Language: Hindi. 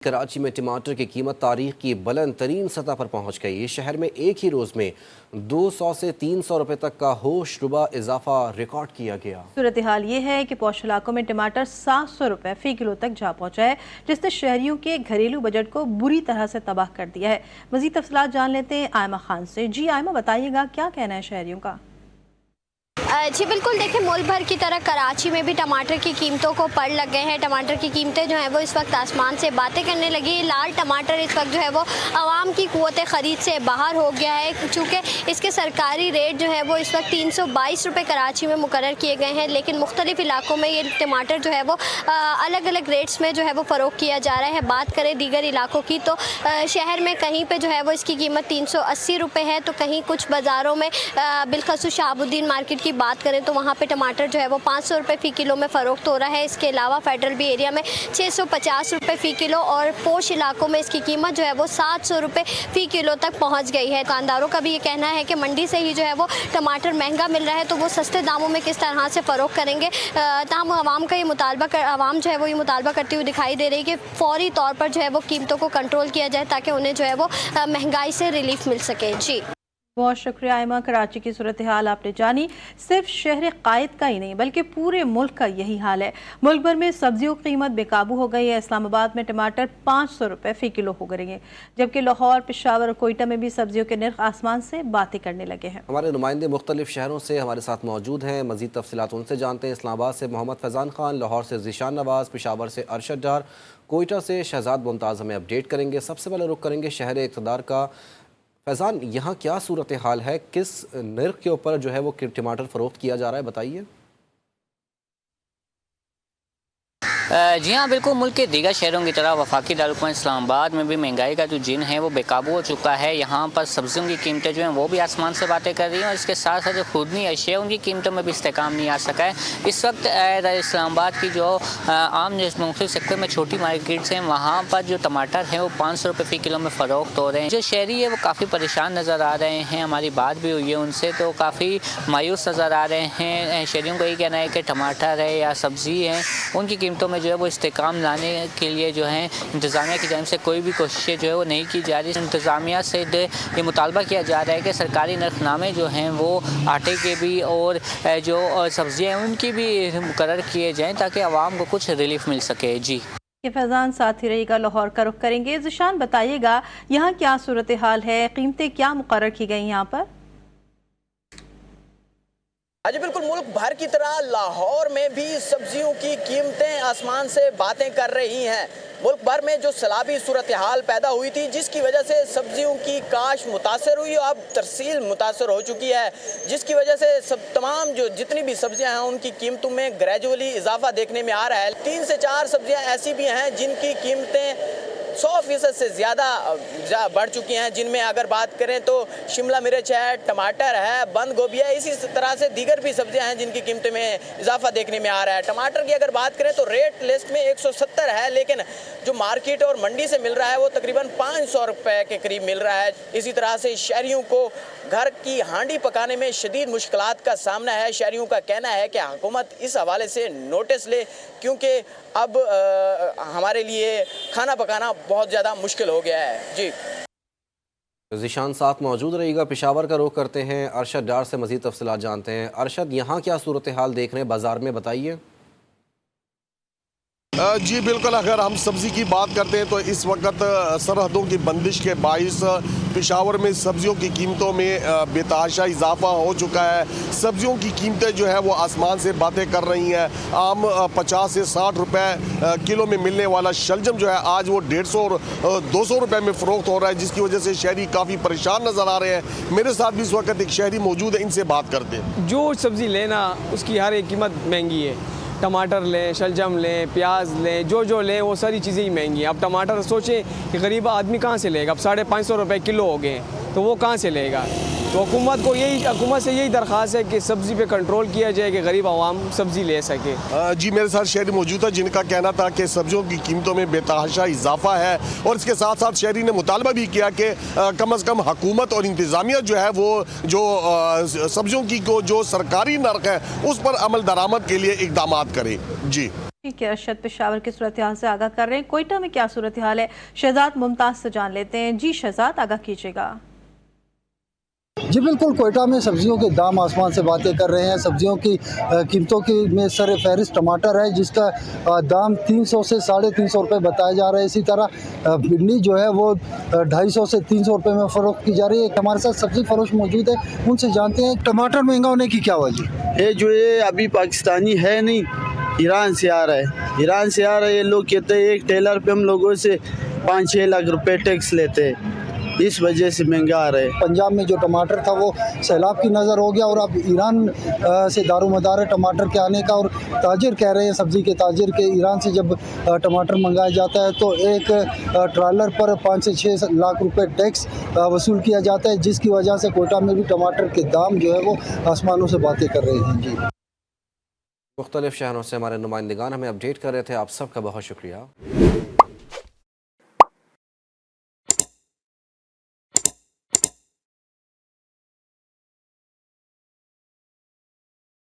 कराची में टमाटर की कीमत तारीख की बुलंद तरीन सतह पर पहुंच गई। इस शहर में एक ही रोज में 200 से 300 रुपए तक का होशरुबा इजाफा रिकॉर्ड किया गया। सूरत हाल ये है कि पौष इलाकों में टमाटर 700 रुपए फी किलो तक जा पहुंचा है, जिसने शहरियों के घरेलू बजट को बुरी तरह से तबाह कर दिया है। मजीद तफसीलात जान लेते हैं आयमा खान से। जी आयमा, बताइएगा क्या कहना है शहरियों का? जी बिल्कुल, देखिए मुल्क भर की तरह कराची में भी टमाटर की कीमतों को पड़ लग गए हैं। टमाटर की कीमतें जो हैं वो इस वक्त आसमान से बातें करने लगी। लाल टमाटर इस वक्त जो है वो आवाम की कुव्वत ख़रीद से बाहर हो गया है, चूँकि इसके सरकारी रेट जो है वो इस वक्त 322 रुपये कराची में मुकर्रर किए गए हैं, लेकिन मुख्तलिफ इलाकों में ये टमाटर जो है वो अलग अलग रेट्स में जो है वो फ़रोख्त किया जा रहा है। बात करें दीगर इलाकों की तो शहर में कहीं पर जो है वो इसकी कीमत 380 रुपये है, तो कहीं कुछ बाज़ारों में बिलखसूस शहाबुद्दीन मार्केट की बात करें तो वहाँ पे टमाटर जो है वो 500 रुपये फ़ी किलो में फ़रोख्त हो रहा है। इसके अलावा फेडरल बी एरिया में 650 रुपये फ़ी किलो और पोश इलाकों में इसकी कीमत जो है वो 700 रुपये फ़ी किलो तक पहुँच गई है। दुकानदारों का भी ये कहना है कि मंडी से ही जो है वो टमाटर महंगा मिल रहा है, तो वो सस्ते दामों में किस तरह से फ़रोख्त करेंगे। तमाम आवाम का ये आवाम जो है वो ये मुतालबा करती हुई दिखाई दे रही है कि फौरी तौर पर जो है वो कीमतों को कंट्रोल किया जाए ताकि उन्हें जो है वो महंगाई से रिलीफ मिल सके। जी बहुत शुक्रिया आयमा। कराची की सूरत हाल आपने जानी। सिर्फ शहर कायद का ही नहीं बल्कि पूरे मुल्क का यही हाल है। मुल्क भर में सब्जियों की कीमत बेकाबू हो गई है। इस्लामाबाद में टमाटर 500 रुपये फ़ी किलो हो गए हैं, जबकि लाहौर, पेशावर और कोयटा में भी सब्जियों के नर्ख आसमान से बातें करने लगे हैं। हमारे नुमाइंदे मुख्तलिफ शहरों से हमारे साथ मौजूद हैं। मजीद तफसीलात उनसे जानते हैं। इस्लामाबाद से मोहम्मद फैज़ान खान, लाहौर से ज़ीशान नवाज़, पेशावर से अरशद डार, कोयटा से शहजाद मुमताज़ हमें अपडेट करेंगे। सबसे पहले रुख करेंगे शहर इक़्तिदार का। फैज़ान, यहाँ क्या सूरत हाल है? किस नर्ख के ऊपर जो है वो टमाटर फ़रोख्त किया जा रहा है, बताइए। जी हाँ, बिल्कुल मुल्क के दीगर शहरों की तरह वफाकी दारुलहुकूमत इस्लामाबाद में भी महंगाई का जो जिन है वो बेकाबू हो चुका है। यहाँ पर सब्जियों की कीमतें जो हैं वो भी आसमान से बातें कर रही हैं और इसके साथ साथ जो खुदनी अशिया उनकी कीमतों में भी इस्तेकाम नहीं आ सका है। इस वक्त इस्लामाबाद की जो आम मुख्तलिफ सेक्टर में छोटी मार्केट्स हैं वहाँ पर जो टमाटर हैं वो 500 रुपये फ़ी किलो में फ़रोख्त हो रहे हैं। जो शहरी है वो काफ़ी परेशान नज़र आ रहे हैं। हमारी बात भी हुई है उनसे तो काफ़ी मायूस नज़र आ रहे हैं। शहरियों को यही कहना है कि टमाटर है या सब्ज़ी है उनकी कीमतों में जो है वो इस्तेकाम लाने के लिए जो है इंतज़ामिया की जानिब से कोई भी कोशिशें जो है वो नहीं की जा रही। इंतज़ामिया से ये मुतालबा किया जा रहा है कि सरकारी नरखनामे जो हैं वो आटे के भी और जो सब्ज़ियाँ हैं उनकी भी मुकर्रर किए जाएँ ताकि आवाम को कुछ रिलीफ मिल सके। जी ये फैज़ान साथ ही रहेगा। लाहौर का रुख करेंगे। ज़ीशान, बताइएगा यहाँ क्या सूरत हाल है, कीमतें क्या मुकर्रर की गई यहाँ पर? आज बिल्कुल मुल्क भर की तरह लाहौर में भी सब्जियों की कीमतें आसमान से बातें कर रही हैं। मुल्क भर में जो सैलाबी सूरत हाल पैदा हुई थी जिसकी वजह से सब्जियों की काश मुतासर हुई और अब तरसील मुतासर हो चुकी है, जिसकी वजह से तमाम जितनी भी सब्जियां हैं उनकी कीमतों में ग्रेजुअली इजाफा देखने में आ रहा है। 3 से 4 सब्जियां ऐसी भी हैं जिनकी कीमतें 100% से ज़्यादा बढ़ चुकी हैं, जिनमें अगर बात करें तो शिमला मिर्च है, टमाटर है, बंद गोभी है, इसी तरह से दीगर भी सब्जियां हैं जिनकी कीमतों में इजाफा देखने में आ रहा है। टमाटर की अगर बात करें तो रेट लिस्ट में 170 है, लेकिन जो मार्केट और मंडी से मिल रहा है वो तकरीबन 500 रुपये के करीब मिल रहा है। इसी तरह से शहरियों को घर की हांडी पकाने में शदीद मुश्किलात का सामना है। शहरियों का कहना है कि हुकूमत इस हवाले से नोटिस ले, क्योंकि अब हमारे लिए खाना पकाना बहुत ज़्यादा मुश्किल हो गया है। जी ज़ीशान साथ मौजूद रहेगा। पेशावर का रुख करते हैं, अरशद डार से मज़ीद तफसीलात जानते हैं। अरशद, यहाँ क्या सूरत हाल देख रहे हैं बाज़ार में, बताइए। जी बिल्कुल, अगर हम सब्ज़ी की बात करते हैं तो इस वक्त सरहदों की बंदिश के बाइस पेशावर में सब्जियों की कीमतों में बेतहाशा इजाफा हो चुका है। सब्जियों की कीमतें जो है वो आसमान से बातें कर रही हैं। आम 50 से 60 रुपए किलो में मिलने वाला शलजम जो है आज वो 150 और 200 रुपए में फ़रोख्त हो रहा है, जिसकी वजह से शहरी काफ़ी परेशान नज़र आ रहे हैं। मेरे साथ भी इस वक्त एक शहरी मौजूद है, इनसे बात करते हैं। जो सब्ज़ी लेना उसकी हर एक कीमत महंगी है। टमाटर लें, शलजम लें, प्याज लें, जो लें वो सारी चीज़ें ही महंगी हैं। अब टमाटर सोचें कि गरीब आदमी कहाँ से लेगा, अब 550 रुपये किलो हो गए, तो वो कहाँ से लेगा। तो हुकूमत से यही दरख्वास्त है कि सब्ज़ी पे कंट्रोल किया जाए कि गरीब आवाम सब्ज़ी ले सके। जी मेरे साथ शहरी मौजूद है जिनका कहना था कि सब्जियों की कीमतों में बेतहाशा इजाफा है और इसके साथ साथ शहरी ने मुतालबा भी किया कि कम अज़ कम हुकूमत और इंतज़ामिया जो है वो जो सब्जियों की जो सरकारी नर्ख है उस पर अमल दरामद के लिए इकदाम करे। जी। ठीक है, अरशद पेशावर की सूरत हाल से आगाह कर रहे हैं। कोयटा में क्या सूरत हाल है, शहजाद मुमताज से जान लेते हैं। जी शहजाद, आगाह कीजिएगा। जी बिल्कुल, कोयटा में सब्जियों के दाम आसमान से बातें कर रहे हैं। सब्जियों की कीमतों की में सर फहरिस्त टमाटर है, जिसका दाम 300 से 350 रुपये बताया जा रहा है। इसी तरह भिंडी जो है वो 250 से 300 रुपये में फ़रोख्त की जा रही है। हमारे साथ सब्जी फरोश मौजूद है, उनसे जानते हैं टमाटर महंगा होने की क्या वजह। ये अभी पाकिस्तानी है नहीं, ईरान से आ रहा है। ईरान से आ रहा है। ये लोग कहते हैं एक टेलर पे हम लोगों से 5-6 लाख रुपए टैक्स लेते हैं, इस वजह से महंगा आ रहा है। पंजाब में जो टमाटर था वो सैलाब की नज़र हो गया और अब ईरान से दारोमदार है टमाटर के आने का। और ताजिर कह रहे हैं, सब्ज़ी के ताजिर के, ईरान से जब टमाटर मंगाया जाता है तो एक ट्रॉलर पर 5 से 6 लाख रुपए टैक्स वसूल किया जाता है, जिसकी वजह से कोयटा में भी टमाटर के दाम जो है वो आसमानों से बातें कर रहे हैं। जी, मुख्तलिफ शहरों से हमारे नुमाइंदगान हमें अपडेट कर रहे थे। आप सबका बहुत शुक्रिया।